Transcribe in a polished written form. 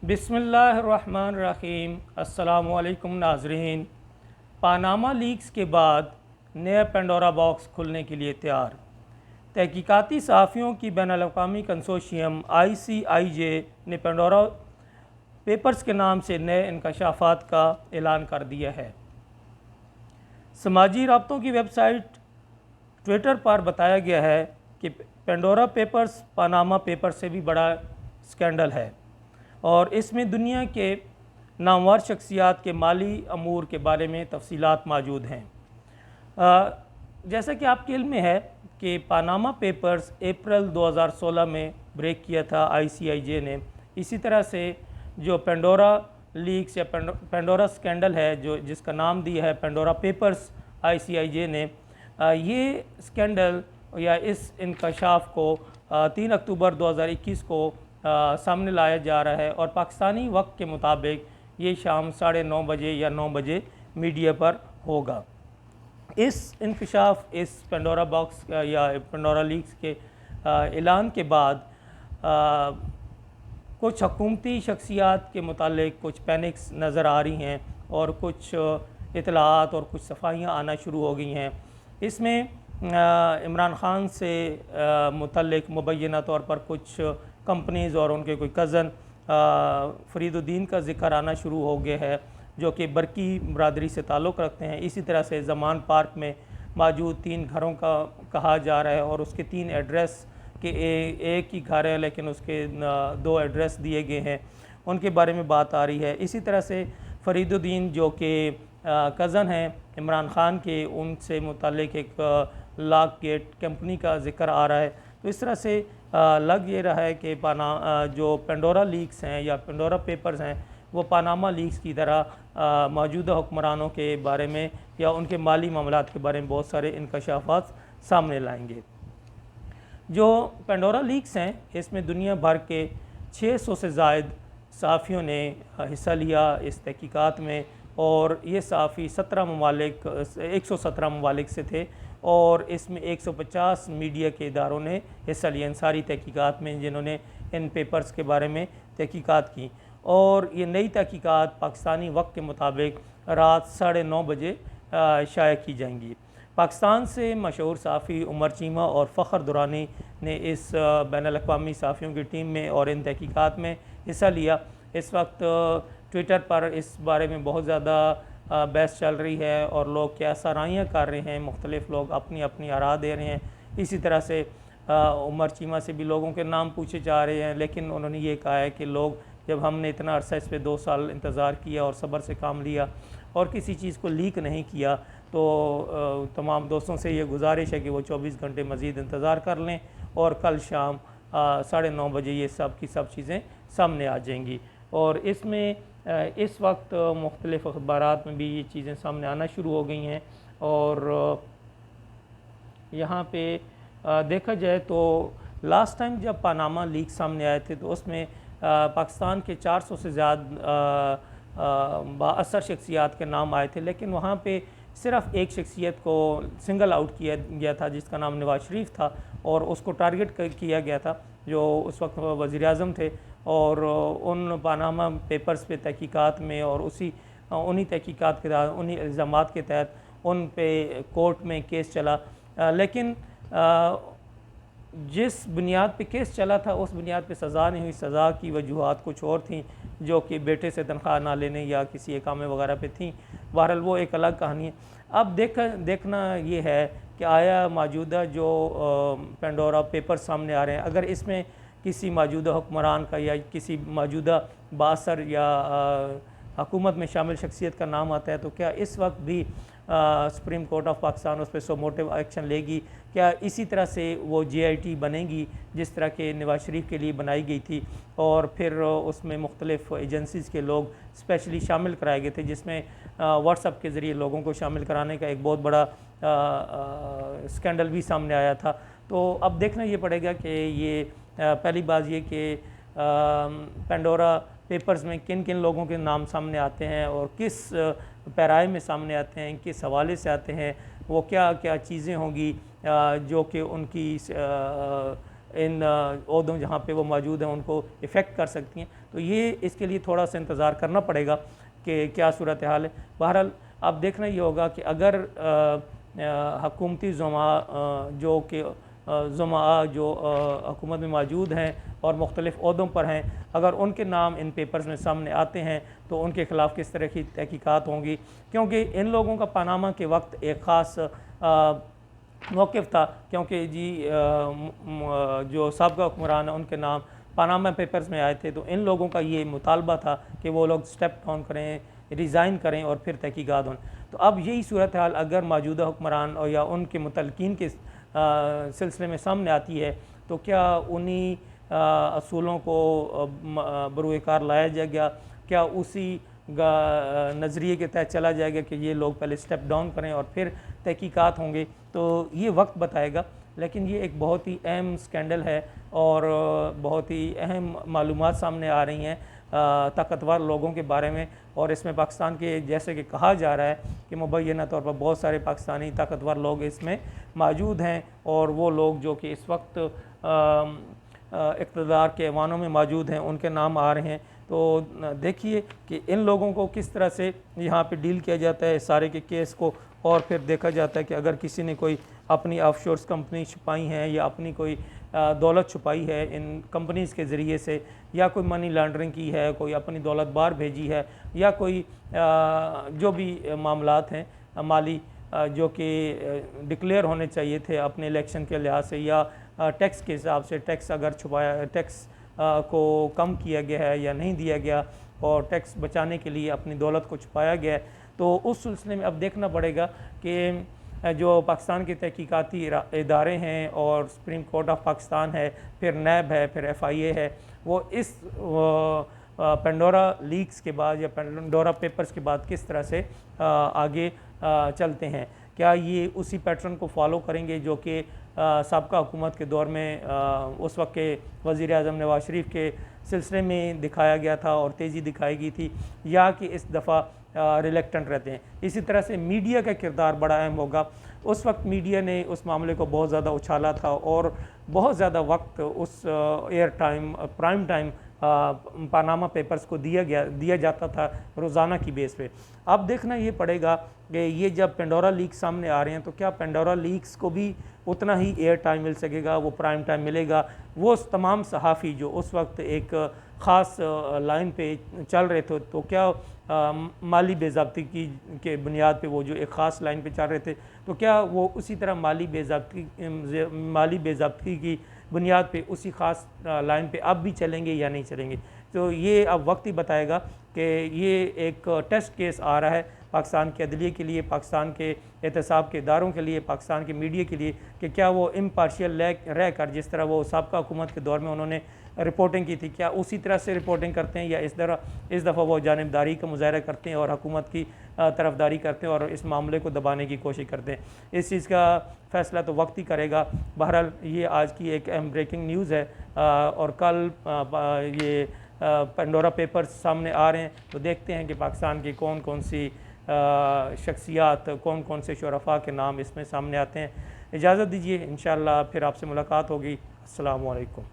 बिस्मिल्लाहिर्रहमानिर्रहीम। अस्सलामुअलैकुम नाज़रीन। पानामा लीक्स के बाद नया पेंडोरा बॉक्स खुलने के लिए तैयार। तहकीकाती सहाफ़ियों की बैनुल-अक़वामी कंसोर्शियम ICIJ ने पेंडोरा पेपर्स के नाम से नए इंकशाफात का ऐलान कर दिया है। समाजी राब्तों की वेबसाइट ट्विटर पर बताया गया है कि पेंडोरा पेपर्स पानामा पेपर से भी बड़ा स्कैंडल है और इसमें दुनिया के नामवर शख्सियात के माली अमूर के बारे में तफसीलात मौजूद हैं। जैसा कि आपके इल्म में है कि पानामा पेपर्स अप्रैल 2016 में ब्रेक किया था ICIJ ने। इसी तरह से जो पेंडोरा लीक्स या पेंडोरा स्कैंडल है, जो जिसका नाम दिया है पेंडोरा पेपर्स ICIJ ने, ये स्कैंडल या इस इंकशाफ को 3 अक्टूबर 2021 को सामने लाया जा रहा है और पाकिस्तानी वक्त के मुताबिक ये शाम 9:30 बजे या 9 बजे मीडिया पर होगा। इस इंकशाफ, इस पेंडोरा बॉक्स या पेंडोरा लीक्स के ऐलान के बाद कुछ हुकूमती शख्सियात के मुतालिक कुछ पैनिक्स नज़र आ रही हैं और कुछ इतलात और कुछ सफाइयाँ आना शुरू हो गई हैं। इसमें इमरान ख़ान से मुतल्लिक मुबैना तौर पर कुछ कंपनीज़ और उनके कोई कज़न फरीदुद्दीन का ज़िक्र आना शुरू हो गया है, जो कि बरकी बरदरी से ताल्लुक़ रखते हैं। इसी तरह से ज़मान पार्क में मौजूद 3 घरों का कहा जा रहा है और उसके 3 एड्रेस के एक ही घर है, लेकिन उसके 2 एड्रेस दिए गए हैं, उनके बारे में बात आ रही है। इसी तरह से फरीदुद्दीन जो कि कज़न हैं इमरान ख़ान के, उनसे मुतल्लिक एक लॉक गेट कंपनी का ज़िक्र आ रहा है। तो इस तरह से लग ये रहा है कि जो पेंडोरा लीक्स हैं या पेंडोरा पेपर्स हैं, वो पानामा लीक्स की तरह मौजूदा हुक्मरानों के बारे में या उनके माली मामलात के बारे में बहुत सारे इंकशाफात सामने लाएंगे। जो पेंडोरा लीक्स हैं, इसमें दुनिया भर के 600 से ज़ायद सहाफ़ियों ने हिस्सा लिया इस तहकीकात में और ये सहाफ़ी 117 ममालिक से थे और इसमें 150 मीडिया के इदारों ने हिस्सा लिया इन सारी तहकीकात में, जिन्होंने इन पेपर्स के बारे में तहकीकात की। और ये नई तहकीकात पाकिस्तानी वक्त के मुताबिक रात 9:30 बजे शाया की जाएंगी। पाकिस्तान से मशहूर सहाफ़ी उमर चीमा और फ़ख्र दुरानी ने इस बैनुल-अक़वामी सहाफ़ियों की टीम में और इन तहकीकात में हिस्सा लिया। इस वक्त ट्विटर पर इस बारे में बहुत ज़्यादा बहस चल रही है और लोग क्या सराहियाँ कर रहे हैं, मुख्तलिफ़ लोग अपनी अपनी आरा दे रहे हैं। इसी तरह से उमर चीमा से भी लोगों के नाम पूछे जा रहे हैं, लेकिन उन्होंने ये कहा है कि लोग, जब हमने इतना अरसा इस पर 2 साल इंतज़ार किया और सब्र से काम लिया और किसी चीज़ को लीक नहीं किया, तो तमाम दोस्तों से ये गुजारिश है कि वो 24 घंटे मज़ीद इंतज़ार कर लें और कल शाम 9:30 बजे ये सब की सब चीज़ें सामने आ जाएंगी। और इसमें इस वक्त मुख्तलिफ़ अखबारात में भी ये चीज़ें सामने आना शुरू हो गई हैं। और यहाँ पे देखा जाए तो लास्ट टाइम जब पानामा लीक सामने आए थे तो उसमें पाकिस्तान के 400 से ज़्यादा बाअसर शख्सियात के नाम आए थे, लेकिन वहाँ पे सिर्फ़ एक शख्सियत को सिंगल आउट किया गया था जिसका नाम नवाज शरीफ था और उसको टारगेट किया गया था, जो उस वक्त वज़ीर-ए-आज़म थे। और उन पानामा पेपर्स पे तहकीकात में और उन्हीं तहकीकात के तहत, उन्हीं इल्ज़ामात के तहत उन पे कोर्ट में केस चला, लेकिन जिस बुनियाद पे केस चला था उस बुनियाद पे सज़ा नहीं हुई। सज़ा की वजूहात कुछ और थी, जो कि बेटे से तनख्वाह ना लेने या किसी एकामे वगैरह पे थी। बहरहाल वो एक अलग कहानी है। अब देखना ये है कि आया मौजूदा जो पेंडोरा पेपर सामने आ रहे हैं, अगर इसमें किसी मौजूदा हुक्मरान का या किसी मौजूदा बासर या हुकूमत में शामिल शख्सियत का नाम आता है, तो क्या इस वक्त भी सुप्रीम कोर्ट ऑफ पाकिस्तान उस पर सो मोटिव एक्शन लेगी? क्या इसी तरह से वो JIT बनेगी जिस तरह के नवाज शरीफ के लिए बनाई गई थी और फिर उसमें मुख्तलिफ़ एजेंसीज़ के लोग स्पेशली शामिल कराए गए थे, जिसमें व्हाट्सएप के ज़रिए लोगों को शामिल कराने का एक बहुत बड़ा स्कैंडल भी सामने आया था। तो अब देखना ये पड़ेगा कि ये पहली बात ये कि पेंडोरा पेपर्स में किन किन लोगों के नाम सामने आते हैं और किस पैराए में सामने आते हैं, किस हवाले से आते हैं, वो क्या क्या चीज़ें होंगी जो कि उनकी इन ओहदों जहाँ पे वो मौजूद हैं उनको इफ़ेक्ट कर सकती हैं। तो ये इसके लिए थोड़ा सा इंतज़ार करना पड़ेगा कि क्या सूरत हाल है। बहरहाल अब देखना ये होगा कि अगर हकूमती ज़ुमा जो कि ज़ुमा जो हुकूमत में मौजूद हैं और मुख्तलिफ़ ओहदों पर हैं, अगर उनके नाम इन पेपर्स में सामने आते हैं तो उनके ख़िलाफ़ किस तरह की तहकीकात होंगी, क्योंकि इन लोगों का पनामा के वक्त एक ख़ास मौक़िफ़ था, क्योंकि जी जो साबिक़ा हुक्मरान है उनके नाम पनामा पेपर्स में आए थे। तो इन लोगों का ये मुतालबा था कि वो लोग स्टेप डाउन करें, रिज़ाइन करें और फिर तहकीकात हों। तो अब यही सूरत हाल अगर मौजूदा हुक्मरान और या उनके मुतलकीन के सिलसिले में सामने आती है तो क्या उन्हीं असूलों को बरूए कार लाया जाएगा, क्या उसी नज़रिए के तहत चला जाएगा कि ये लोग पहले स्टेप डाउन करें और फिर तहकीकात होंगे। तो ये वक्त बताएगा, लेकिन ये एक बहुत ही अहम स्कैंडल है और बहुत ही अहम मालूमात सामने आ रही हैं ताकतवर लोगों के बारे में। और इसमें पाकिस्तान के, जैसे कि कहा जा रहा है कि मुबैना तौर पर बहुत सारे पाकिस्तानी ताकतवर लोग इसमें मौजूद हैं और वो लोग जो कि इस वक्त इक़्तिदार के ऐवानों में मौजूद हैं उनके नाम आ रहे हैं। तो देखिए कि इन लोगों को किस तरह से यहाँ पे डील किया जाता है सारे के केस को, और फिर देखा जाता है कि अगर किसी ने कोई अपनी ऑफशोर्स कंपनी छुपाई हैं या अपनी कोई दौलत छुपाई है इन कंपनीज़ के ज़रिए से, या कोई मनी लॉन्ड्रिंग की है, कोई अपनी दौलत बाहर भेजी है, या कोई जो भी मामलात हैं माली जो कि डिक्लेयर होने चाहिए थे अपने इलेक्शन के लिहाज से या टैक्स के हिसाब से, टैक्स अगर छुपाया, टैक्स को कम किया गया है या नहीं दिया गया और टैक्स बचाने के लिए अपनी दौलत को छुपाया गया है, तो उस सिलसिले में अब देखना पड़ेगा कि जो पाकिस्तान के तहकीकाती इदारे हैं और सुप्रीम कोर्ट ऑफ पाकिस्तान है, फिर नैब है, फिर FIA है, वो इस पेंडोरा लीक्स के बाद या पेंडोरा पेपर्स के बाद किस तरह से आगे चलते हैं। क्या ये उसी पैटर्न को फॉलो करेंगे जो कि साबिक़ा हुकूमत के दौर में उस वक्त के वज़ीर-ए-आज़म नवाज़ शरीफ के सिलसिले में दिखाया गया था और तेज़ी दिखाई गई थी, या कि इस दफ़ा रिलेक्टेंट रहते हैं। इसी तरह से मीडिया का किरदार बड़ा अहम होगा। उस वक्त मीडिया ने उस मामले को बहुत ज़्यादा उछाला था और बहुत ज़्यादा वक्त उस प्राइम टाइम पनामा पेपर्स को दिया जाता था रोज़ाना की बेस पे। अब देखना ये पड़ेगा कि ये जब पेंडोरा लीक्स सामने आ रहे हैं तो क्या पेंडोरा लीक्स को भी उतना ही एयर टाइम मिल सकेगा, वो प्राइम टाइम मिलेगा। वो तमाम सहाफ़ी जो उस वक्त एक ख़ास लाइन पे चल रहे थे, तो क्या माली बेज़ाब्ती के बुनियाद पे वो जो एक ख़ास लाइन पे चल रहे थे, तो क्या वो उसी तरह माली बेज़ाब्ती की बुनियाद पे उसी ख़ास लाइन पे अब भी चलेंगे या नहीं चलेंगे। तो ये अब वक्त ही बताएगा कि ये एक टेस्ट केस आ रहा है पाकिस्तान के अदलिये के लिए, पाकिस्तान के एहतसाब के इदारों के लिए, पाकिस्तान के मीडिया के लिए, कि क्या वो इम्पार्शियल रह कर जिस तरह वो साबिक़ा हुकूमत के दौर में उन्होंने रिपोर्टिंग की थी, क्या उसी तरह से रिपोर्टिंग करते हैं, या इस दफ़ा वो जानिबदारी का मुज़ाहरा करते हैं और हुकूमत की तरफदारी करते हैं और इस मामले को दबाने की कोशिश करते हैं। इस चीज़ का फ़ैसला तो वक्त ही करेगा। बहरहाल ये आज की एक अहम ब्रेकिंग न्यूज़ है और कल ये पेंडोरा पेपर्स सामने आ रहे हैं, तो देखते हैं कि पाकिस्तान की कौन कौन सी शख्सियात, कौन कौन से शुरफा के नाम इसमें सामने आते हैं। इजाज़त दीजिए, इंशाअल्लाह फिर आपसे मुलाकात होगी। अस्सलामु अलैकुम।